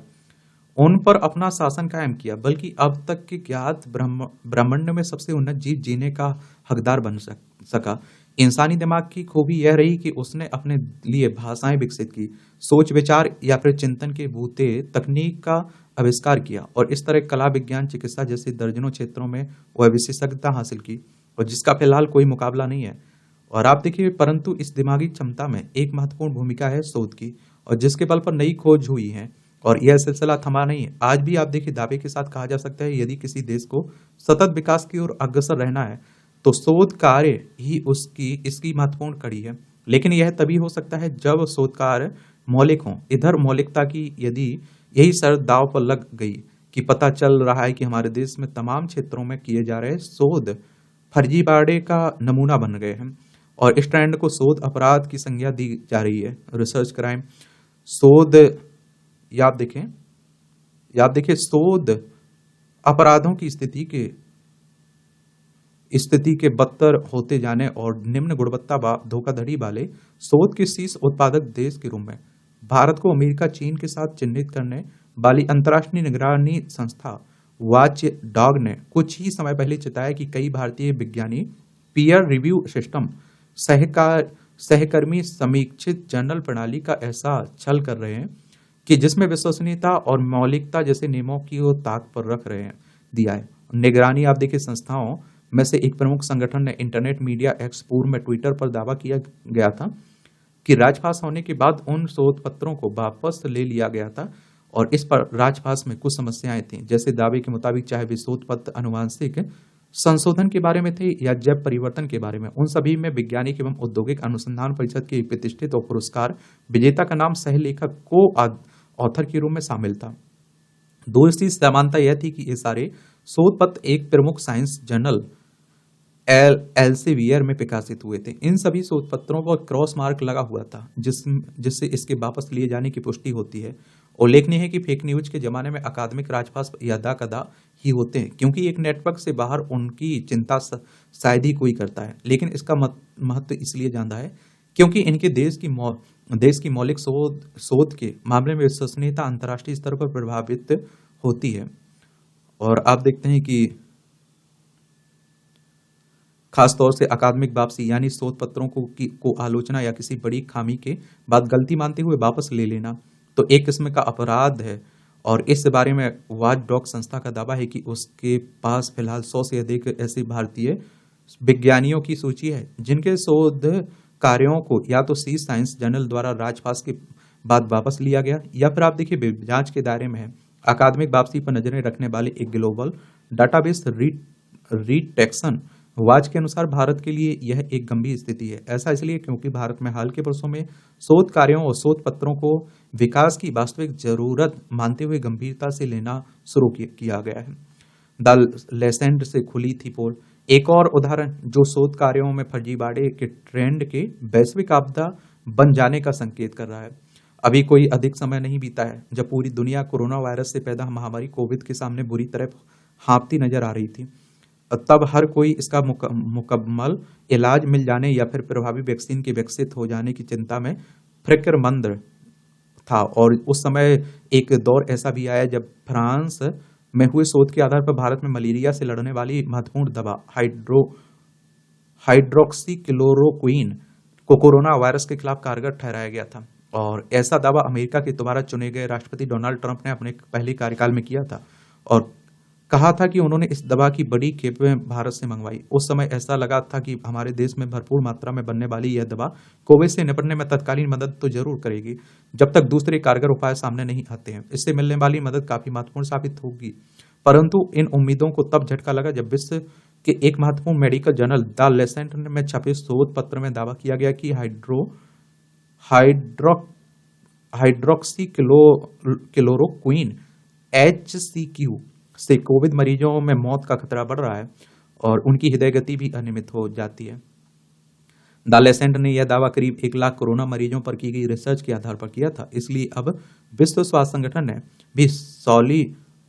उन पर अपना शासन कायम किया, बल्कि अब तक के ज्ञात ब्रह्मांड में सबसे उन्नत जीव जीने का हकदार बन सका। इंसानी दिमाग की खूबी यह रही कि उसने अपने लिए भाषाएं विकसित की, सोच विचार या फिर चिंतन के बूते तकनीक का आविष्कार किया, और इस तरह कला, विज्ञान, चिकित्सा जैसे दर्जनों क्षेत्रों में वह विशेषज्ञता हासिल की। और जिसका फिलहाल कोई मुकाबला नहीं है। और आप देखिए, परंतु इस दिमागी क्षमता में एक महत्वपूर्ण भूमिका है शोध की, और जिसके बल पर नई खोज हुई है और यह सिलसिला थमा नहीं है। आज भी आप देखिए दावे के साथ कहा जा सकता है, यदि किसी देश को सतत विकास की ओर अग्रसर रहना है तो शोध कार्य ही उसकी इसकी महत्वपूर्ण कड़ी है। लेकिन यह तभी हो सकता है जब शोध कार्य मौलिक हों। इधर मौलिकता की यदि यही शर्त दांव पर लग गई कि पता चल रहा है कि हमारे देश में तमाम क्षेत्रों में किए जा रहे शोध फर्जीवाड़े का नमूना बन गए हैं, और इस ट्रेंड को शोध अपराध की संज्ञा दी जा रही है। रिसर्च क्राइम शोध, या आप देखिए शोध अपराधों की स्थिति के बदतर होते जाने और निम्न गुणवत्ता धोखाधड़ी वाले शोध के शीर्ष उत्पादक देश के रूप में भारत को अमेरिका चीन के साथ चिन्हित करने वाली अंतर्राष्ट्रीय निगरानी संस्था वॉच डॉग ने कुछ ही समय पहले चेताया कि कई भारतीय विज्ञानी पीयर रिव्यू सिस्टम सहकर्मी समीक्षित जर्नल प्रणाली का ऐसा छल कर रहे हैं कि जिसमें विश्वसनीयता और मौलिकता जैसे नियमों की वो ताक पर रख रहे हैं दिया है। निगरानी आप देखिए संस्थाओं में से एक प्रमुख संगठन ने इंटरनेट मीडिया एक्स पूर्व में ट्विटर पर दावा किया गया था कि राजपास होने के बाद उन शोध पत्रों को वापस ले लिया गया था, और इस पर राजपास में कुछ समस्याएं थीं। जैसे दावे के मुताबिक चाहे वे शोध पत्र अनुवांशिक संशोधन के बारे में थे या जैव परिवर्तन के बारे में, उन सभी में वैज्ञानिक एवं औद्योगिक अनुसंधान परिषद के प्रतिष्ठित और पुरस्कार विजेता का नाम सह लेखक को ऑथर के रूप में शामिल था। दूसरी समानता यह थी कि ये सारे शोध पत्र एक प्रमुख साइंस जर्नल एल्सेवियर में प्रकाशित हुए थे। इन सभी शोध पत्रों पर क्रॉस मार्क लगा हुआ था जिससे इसके वापस लिए जाने की पुष्टि होती है। उल्लेखनीय है कि फेक न्यूज के जमाने में अकादमिक राजपास यदा कदा ही होते हैं, क्योंकि एक नेटवर्क से बाहर उनकी चिंता शायद ही कोई करता है। लेकिन इसका महत्व इसलिए ज्यादा है क्योंकि इनके देश की मौलिक शोध के मामले में विश्वसनीयता अंतर्राष्ट्रीय स्तर पर प्रभावित होती है। और आप देखते हैं कि खासतौर से अकादमिक वापसी यानी शोध पत्रों को आलोचना या किसी बड़ी खामी के बाद गलती मानते हुए वापस ले लेना तो एक किस्म का अपराध है। और इस बारे में वॉच डॉग संस्था का दावा है कि उसके पास फिलहाल 100 से अधिक ऐसे भारतीय विज्ञानियों की सूची है जिनके शोध कार्यों को या तो सी साइंस जर्नल द्वारा राजपास के बाद वापस लिया गया, या फिर आप देखिए जांच के दायरे में है। अकादमिक वापसी पर नजरें रखने वाले एक ग्लोबल डाटाबेस रीटेक्शन वॉच के अनुसार भारत के लिए यह एक गंभीर स्थिति है। ऐसा इसलिए क्योंकि भारत में हाल के वर्षों में शोध कार्यों और शोध पत्रों को विकास की वास्तविक जरूरत मानते हुए गंभीरता से लेना शुरू किया गया है। द लेसेंट से खुली थी पोल एक और उदाहरण जो शोध कार्यों में फर्जीवाड़े के ट्रेंड के वैश्विक आपदा बन जाने का संकेत कर रहा है। अभी कोई अधिक समय नहीं बीता है जब पूरी दुनिया कोरोना वायरस से पैदा महामारी कोविड के सामने बुरी तरह हाँफती नजर आ रही थी। तब हर कोई इसका मुकम्मल इलाज मिल जाने या फिर प्रभावी वैक्सीन के विकसित हो जाने की चिंता में फिक्रमंद था। और उस समय एक दौर ऐसा भी आया जब फ्रांस में हुए शोध के आधार पर भारत में मलेरिया से लड़ने वाली महत्वपूर्ण दवा हाइड्रोक्सीक्लोरोक्विन को कोरोना वायरस के खिलाफ कारगर ठहराया गया था। और ऐसा दावा अमेरिका के दोबारा चुने गए राष्ट्रपति डोनाल्ड ट्रंप ने अपने पहले कार्यकाल में किया था और कहा था कि उन्होंने इस दवा की बड़ी खेपें भारत से मंगवाई। उस समय ऐसा लगा था कि हमारे देश में भरपूर मात्रा में बनने वाली यह दवा कोविड से निपटने में तत्कालीन मदद तो जरूर करेगी जब तक दूसरे कारगर उपाय सामने नहीं आते हैं। इससे मिलने वाली मदद काफी महत्वपूर्ण साबित होगी, परंतु इन उम्मीदों को तब झटका लगा जब विश्व के एक महत्वपूर्ण मेडिकल जर्नल द लेसेंट में छपे शोध पत्र में दावा किया गया कि हाइड्रोक्सीक्लोरोक्विन HCQ से कोविड मरीजों में मौत का खतरा बढ़ रहा है और उनकी हृदय गति भी अनियमित हो जाती है। द लेसेंट ने यह दावा करीब 1 लाख कोरोना मरीजों पर की गई रिसर्च के आधार पर किया था। इसलिए अब विश्व स्वास्थ्य संगठन ने भी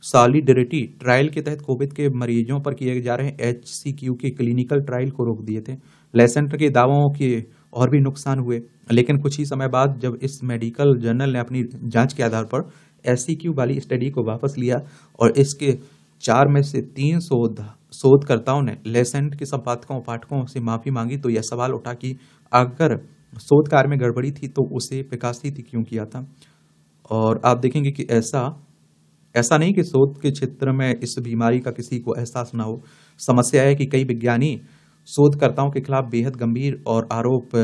सॉलिडरिटी ट्रायल के तहत कोविड के मरीजों पर किए जा रहे HCQ के क्लिनिकल ट्रायल को रोक दिए थे। लेसेंट के दावों के और भी नुकसान हुए, लेकिन कुछ ही समय बाद जब इस मेडिकल जर्नल ने अपनी जांच के आधार पर HCQ वाली स्टडी को वापस लिया और इसके 4 में से 3 शोधकर्ताओं ने लेसेंट के संपादकों और पाठकों से माफी मांगी, तो यह सवाल उठा कि अगर शोध कार्य में गड़बड़ी थी तो उसे प्रकाशित ही क्यों किया था। और आप देखेंगे कि ऐसा नहीं कि शोध के क्षेत्र में इस बीमारी का किसी को एहसास ना हो। समस्या है कि कई विज्ञानी शोधकर्ताओं के खिलाफ बेहद गंभीर और आरोप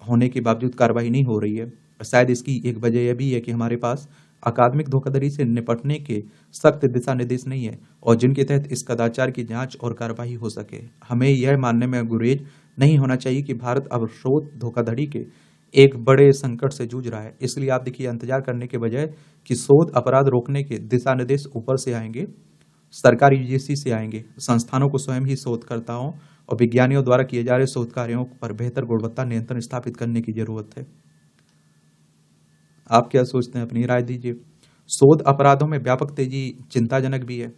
होने के बावजूद कार्रवाई नहीं हो रही है। शायद इसकी एक वजह यह भी है कि हमारे पास अकादमिक धोखाधड़ी से निपटने के सख्त दिशा निर्देश नहीं है और जिनके तहत इस कदाचार की जांच और कार्रवाई हो सके। हमें यह मानने में गुरेज नहीं होना चाहिए कि भारत अब शोध धोखाधड़ी के एक बड़े संकट से जूझ रहा है। इसलिए आप देखिए, इंतजार करने के बजाय कि शोध अपराध रोकने के दिशा निर्देश ऊपर से आएंगे, सरकारी यूजीसी से आएंगे, संस्थानों को स्वयं ही शोधकर्ताओं और विज्ञानियों द्वारा किए जा रहे शोध कार्यों पर बेहतर गुणवत्ता नियंत्रण स्थापित करने की जरूरत है। आप क्या सोचते हैं? अपनी राय दीजिए। शोध अपराधों में व्यापक तेजी चिंताजनक भी है।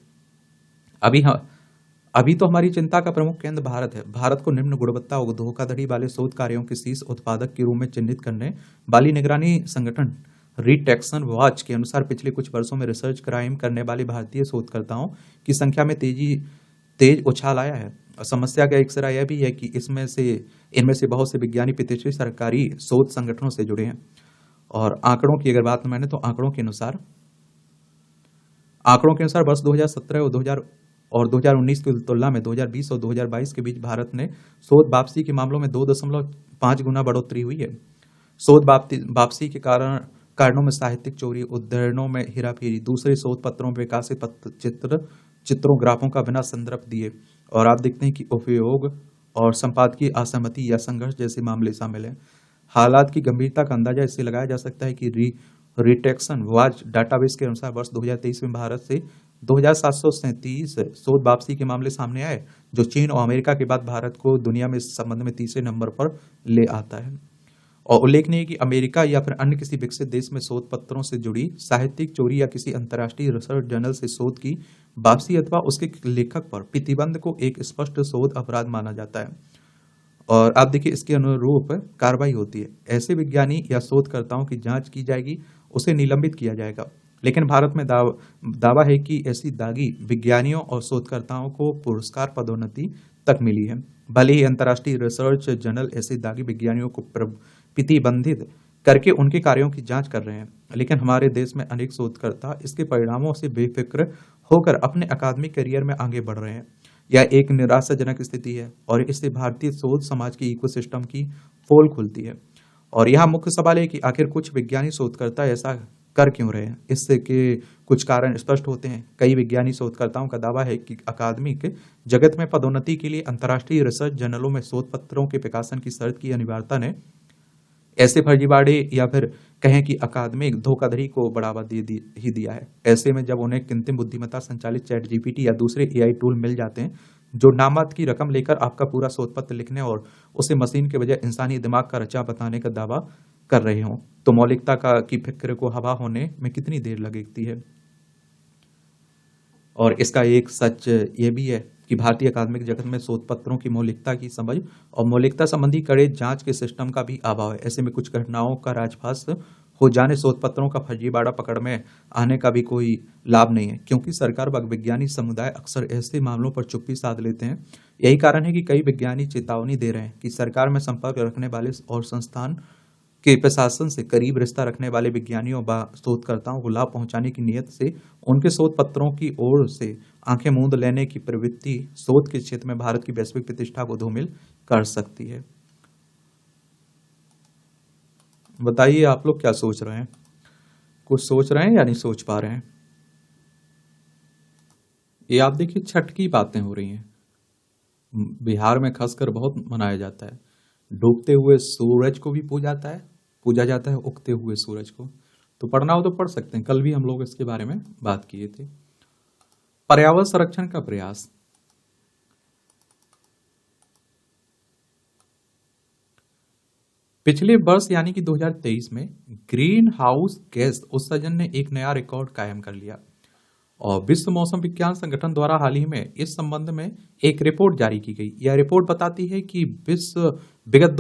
अभी तो हमारी चिंता का प्रमुख केंद्र भारत है। भारत को निम्न गुणवत्ता और धोखाधड़ी वाले शोध कार्यों के शीर्ष उत्पादक के रूप में चिन्हित करने वाली निगरानी संगठन रिटेक्शन वॉच के अनुसार पिछले कुछ वर्षों में रिसर्च क्राइम करने वाले भारतीय शोधकर्ताओं की संख्या में तेज उछाल आया है। समस्या का एक सिरा यह भी है कि इनमें से बहुत से विज्ञानी प्रतिष्ठित सरकारी शोध संगठनों से जुड़े हैं। और आंकड़ों की अगर बात माने तो आंकड़ों के अनुसार वर्ष 2017 और 2019 की तुलना में 2020 और 2022 के बीच भारत ने शोध वापसी के मामलों में 2.5 गुना बढ़ोतरी हुई है। शोध वापसी के कारणों में साहित्यिक चोरी, उद्धरणों में हेराफेरी, दूसरे शोध पत्रों में विकासित चित्रों ग्राफों का बिना संदर्भ दिए, और आप देखते हैं कि उपयोग और संपादकीय असहमति या संघर्ष जैसे मामले शामिल हैं। हालात की गंभीरता का अंदाजा इससे लगाया जा सकता है कि रिटेक्शन वॉच डाटाबेस के अनुसार वर्ष 2023 में भारत से 2737 शोध वापसी के मामले सामने आए, जो चीन और अमेरिका के बाद भारत को दुनिया में इस संबंध में तीसरे नंबर पर ले आता है। और उल्लेखनीय है कि अमेरिका या फिर अन्य किसी विकसित देश में शोध पत्रों से जुड़ी साहित्यिक चोरी या किसी अंतर्राष्ट्रीय रिसर्च जर्नल से शोध की वापसी अथवा उसके लेखक पर प्रतिबंध को एक स्पष्ट शोध अपराध माना जाता है और आप देखिए इसके अनुरूप कार्रवाई होती है। ऐसे विज्ञानी या शोधकर्ताओं की जांच की जाएगी, उसे निलंबित किया जाएगा। लेकिन भारत में दावा है कि ऐसी दागी विज्ञानियों और शोधकर्ताओं को पुरस्कार पदोन्नति तक मिली है। भले ही अंतर्राष्ट्रीय रिसर्च जर्नल ऐसे दागी विज्ञानियों को प्रतिबंधित करके उनके कार्यों की जांच कर रहे हैं, लेकिन हमारे देश में अनेक शोधकर्ता इसके परिणामों से बेफिक्र होकर अपने अकादमिक करियर में आगे बढ़ रहे हैं। यह एक निराशाजनक स्थिति है और इससे भारतीय शोध समाज की इकोसिस्टम की पोल खुलती है। और यहाँ मुख्य सवाल है कि आखिर कुछ विज्ञानी शोधकर्ता ऐसा कर क्यों रहे हैं। इससे के कुछ कारण स्पष्ट होते हैं। कई विज्ञानी शोधकर्ताओं का दावा है कि अकादमिक जगत में पदोन्नति के लिए अंतर्राष्ट्रीय रिसर्च जर्नलों में शोध पत्रों के प्रकाशन की शर्त की अनिवार्यता ने ऐसे फर्जीवाड़े या फिर कहें कि अकादमिक धोखाधड़ी को बढ़ावा ही दिया है। ऐसे में जब उन्हें कृत्रिम बुद्धिमत्ता संचालित चैट जीपीटी या दूसरे एआई टूल मिल जाते हैं जो नामात्र की रकम लेकर आपका पूरा शोध पत्र लिखने और उसे मशीन के बजाय इंसानी दिमाग का रचा बताने का दावा कर रहे हों, तो मौलिकता की फिक्र को हवा होने में कितनी देर लगती है। और इसका एक सच ये भी है कि भारतीय अकादमिक जगत में शोध पत्रों की मौलिकता की समझ और मौलिकता संबंधी कड़े जांच के सिस्टम का भी अभाव है। ऐसे में कुछ घटनाओं का राजफास हो जाने शोध पत्रों का फर्जीवाड़ा पकड़ में आने का भी कोई लाभ नहीं है, क्योंकि सरकार व वैज्ञानिक समुदाय अक्सर ऐसे मामलों पर चुप्पी साध लेते हैं। यही कारण है कि कई वैज्ञानिक चेतावनी दे रहे हैं कि सरकार में संपर्क रखने वाले और संस्थान के प्रशासन से करीब रिश्ता रखने वाले विज्ञानियों व शोधकर्ताओं को लाभ पहुंचाने की नीयत से उनके शोध पत्रों की ओर से आंखें मूंद लेने की प्रवृत्ति शोध के क्षेत्र में भारत की वैश्विक प्रतिष्ठा को धूमिल कर सकती है। बताइए आप लोग क्या सोच रहे हैं? कुछ सोच रहे हैं या नहीं सोच पा रहे हैं? ये आप देखिए छठ की बातें हो रही हैं। बिहार में खासकर बहुत मनाया जाता है। डूबते हुए सूरज को भी पूजा जाता है उगते हुए सूरज को। तो पढ़ना हो तो पढ़ सकते हैं, कल भी हम लोग इसके बारे में बात किए थे। पर्यावरण संरक्षण का प्रयास। पिछले वर्ष यानी कि 2023 में ग्रीन हाउस गैस उत्सर्जन ने एक नया रिकॉर्ड कायम कर लिया और विश्व मौसम विज्ञान संगठन द्वारा हाल ही में इस संबंध में एक रिपोर्ट जारी की गई। यह रिपोर्ट बताती है कि विगत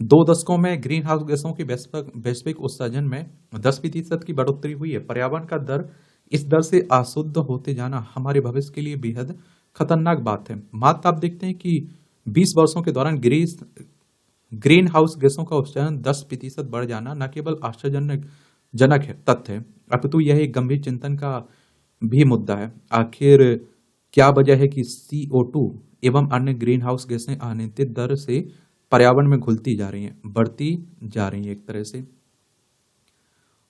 2 दशकों में ग्रीन हाउस गैसों के वैश्विक उत्सर्जन में 10% की बढ़ोतरी हुई है। पर्यावरण का दर इस दर से अशुद्ध होते जाना हमारे भविष्य के लिए बेहद खतरनाक बात है। मात्र आप देखते हैं कि 20 वर्षों के दौरान ग्रीन हाउस गैसों का उत्सर्जन 10% बढ़ जाना न केवल आश्चर्यजनक है तथ्य है, अपितु यह एक गंभीर चिंतन का भी मुद्दा है। आखिर क्या वजह है कि CO2 एवं अन्य ग्रीन हाउस गैसें अनियंत्रित दर से पर्यावरण में घुलती जा रही हैं, बढ़ती जा रही हैं एक तरह से।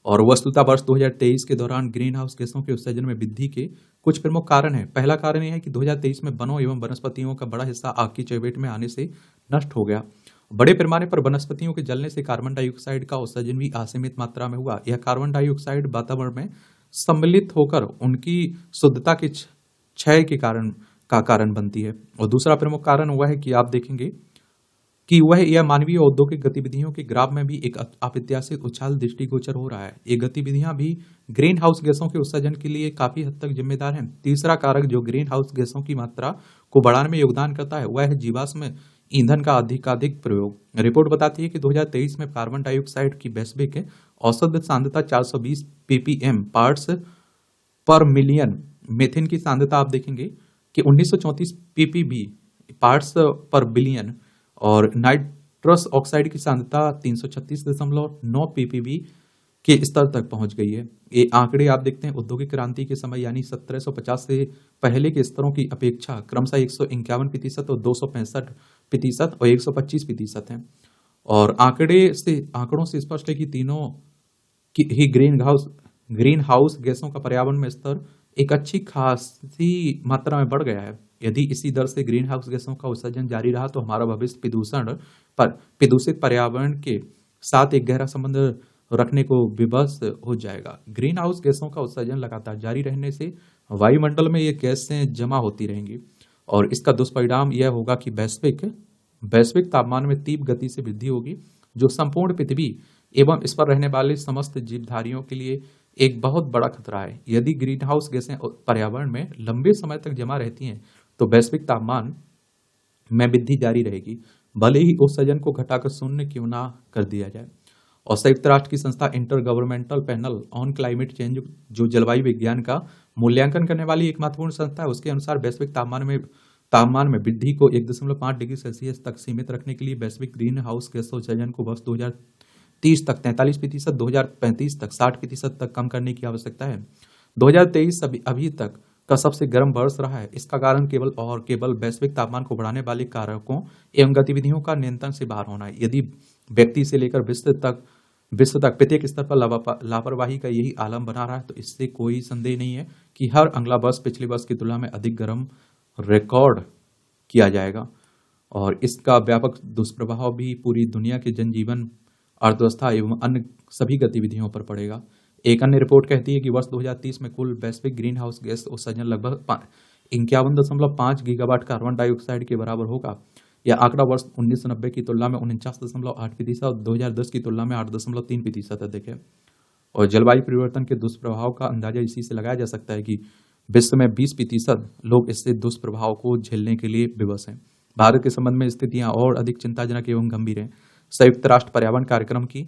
और वस्तुतः वर्ष 2023 के दौरान ग्रीन हाउस गैसों के उत्सर्जन में वृद्धि के कुछ प्रमुख कारण हैं। पहला कारण यह है कि 2023 में वनों एवं वनस्पतियों का बड़ा हिस्सा आग की चपेट में आने से नष्ट हो गया। बड़े पैमाने पर वनस्पतियों के जलने से कार्बन डाइऑक्साइड का उत्सर्जन भी असीमित मात्रा में हुआ। यह कार्बन डाइऑक्साइड वातावरण में सम्मिलित होकर उनकी शुद्धता के क्षय के कारण बनती है। और दूसरा प्रमुख कारण वह है कि आप देखेंगे कि यह मानवीय औद्योगिक गतिविधियों के ग्राफ में भी एक अप्रत्याशित उछाल दृष्टिगोचर हो रहा है। ये गतिविधियां भी ग्रीन हाउस गैसों के उत्सर्जन के लिए काफी हद तक जिम्मेदार हैं। तीसरा कारक जो ग्रीन हाउस गैसों की मात्रा को बढ़ाने में योगदान करता है वह है जीवाश्म ईंधन का अधिकाधिक प्रयोग। रिपोर्ट बताती है कि 2023 में कार्बन डाइऑक्साइड की वैश्विक औसत सांद्रता 420 ppm पार्ट्स पर मिलियन। मीथेन की सांद्रता आप देखेंगे कि 1934 ppb पार्ट्स पर बिलियन और नाइट्रस ऑक्साइड की सांद्रता 336.9 ppb के स्तर तक पहुंच गई है। ये आंकड़े आप देखते हैं औद्योगिक क्रांति के समय यानी 1750 से पहले के स्तरों की अपेक्षा क्रमशः 151% और 265% और 125% हैं। और आंकड़ों से स्पष्ट है कि तीनों की ही ग्रीन हाउस गैसों का पर्यावरण में स्तर एक अच्छी खासी मात्रा में बढ़ गया है। यदि इसी दर से ग्रीन हाउस गैसों का उत्सर्जन जारी रहा तो हमारा भविष्य प्रदूषित पर्यावरण के साथ एक गहरा संबंध रखने को विवश हो जाएगा। ग्रीन हाउस गैसों का उत्सर्जन लगातार जारी रहने से वायुमंडल में ये गैसें जमा होती रहेंगी और इसका दुष्परिणाम यह होगा कि वैश्विक तापमान में तीव्र गति से वृद्धि होगी, जो संपूर्ण पृथ्वी एवं इस पर रहने वाले समस्त जीवधारियों के लिए एक बहुत बड़ा खतरा है। यदि ग्रीन हाउस गैसें पर्यावरण में लंबे समय तक जमा रहती हैं तो वैश्विक तापमान में वृद्धि जारी रहेगी, भले ही उत्सर्जन को घटाकर शून्य क्यों ना कर दिया जाए। और संयुक्त राष्ट्र की संस्था inter governmental panel on climate change, जो जलवायु विज्ञान का मूल्यांकन करने वाली एक महत्वपूर्ण संस्था है, उसके अनुसार वैश्विक तापमान में वृद्धि को 1.5 डिग्री सेल्सियस तक सीमित रखने के लिए वैश्विक ग्रीन हाउस गैस उत्सर्जन को वर्ष 2030 तक 43%, 2035 तक 60% तक कम करने की आवश्यकता है। 2023 अभी तक का सबसे गर्म वर्ष रहा है। इसका कारण केवल वैश्विक तापमान को बढ़ाने वाले कारकों एवं गतिविधियों का नियंत्रण से बाहर होना है। यदि व्यक्ति से लेकर विश्व तक प्रत्येक स्तर पर लापरवाही का यही आलम बना रहा है तो इससे कोई संदेह नहीं है कि हर अगला वर्ष पिछले वर्ष की तुलना में अधिक गर्म रिकॉर्ड किया जाएगा और इसका व्यापक दुष्प्रभाव भी पूरी दुनिया के जनजीवन, अर्थव्यवस्था एवं अन्य सभी गतिविधियों पर पड़ेगा। एक अन्य रिपोर्ट कहती है कि वर्ष 2030 में कुल वैश्विक ग्रीन हाउस गैस उत्सर्जन लगभग 51.5 गीगावाट कार्बन डाइऑक्साइड के बराबर होगा। यह आंकड़ा वर्ष 1990 की तुलना में 49.8% और 2010 की तुलना में 8.3% अधिक है। और जलवायु परिवर्तन के दुष्प्रभाव का अंदाजा इसी से लगाया जा सकता है कि विश्व में 20% लोग इससे दुष्प्रभाव को झेलने के लिए विवश हैं। भारत के संबंध में स्थितियां और अधिक चिंताजनक एवं गंभीर हैं। संयुक्त राष्ट्र पर्यावरण कार्यक्रम की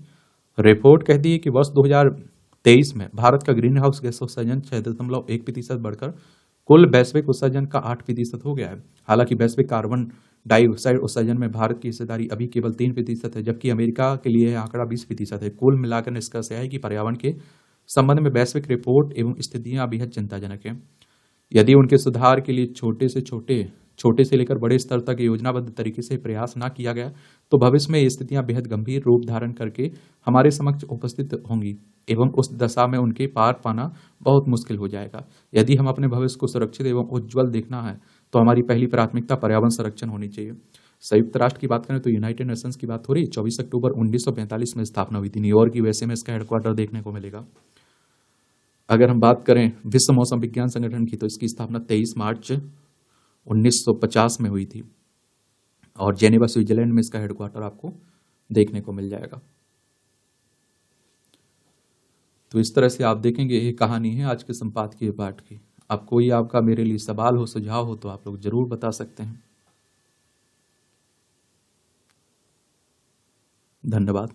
रिपोर्ट कहती है कि वर्ष 2023 में भारत का ग्रीन हाउस गैस उत्सर्जन 6.1% बढ़कर कुल वैश्विक उत्सर्जन का 8% हो गया है। हालांकि वैश्विक कार्बन डाइऑक्साइड उत्सर्जन में भारत की हिस्सेदारी अभी केवल 3% है, जबकि अमेरिका के लिए यह आंकड़ा 20% है। कुल मिलाकर निष्कर्ष है कि पर्यावरण के संबंध में वैश्विक रिपोर्ट एवं स्थितियां बेहद चिंताजनक हैं। यदि उनके सुधार के लिए छोटे से लेकर बड़े स्तर तक योजनाबद्ध तरीके से प्रयास न किया गया तो भविष्य में ये स्थितियां बेहद गंभीर रूप धारण करके हमारे समक्ष उपस्थित होंगी एवं उस दशा में उनके पार पाना बहुत मुश्किल हो जाएगा। यदि हम अपने भविष्य को सुरक्षित एवं उज्ज्वल देखना है तो हमारी पहली प्राथमिकता पर्यावरण संरक्षण होनी चाहिए। संयुक्त राष्ट्र की बात करें तो यूनाइटेड नेशंस की बात हो रही है। 24 अक्टूबर 1945 में स्थापना हुई थी। न्यूयॉर्क यूएसए में इसका हेडक्वार्टर देखने को मिलेगा। अगर हम बात करें विश्व मौसम विज्ञान संगठन की तो इसकी स्थापना 23 मार्च 1950 में हुई थी और जेनेवा स्विट्जरलैंड में इसका हेडक्वार्टर आपको देखने को मिल जाएगा। तो इस तरह से आप देखेंगे ये कहानी है आज के संपादकीय पाठ की। अब कोई आपका मेरे लिए सवाल हो, सुझाव हो तो आप लोग जरूर बता सकते हैं। धन्यवाद।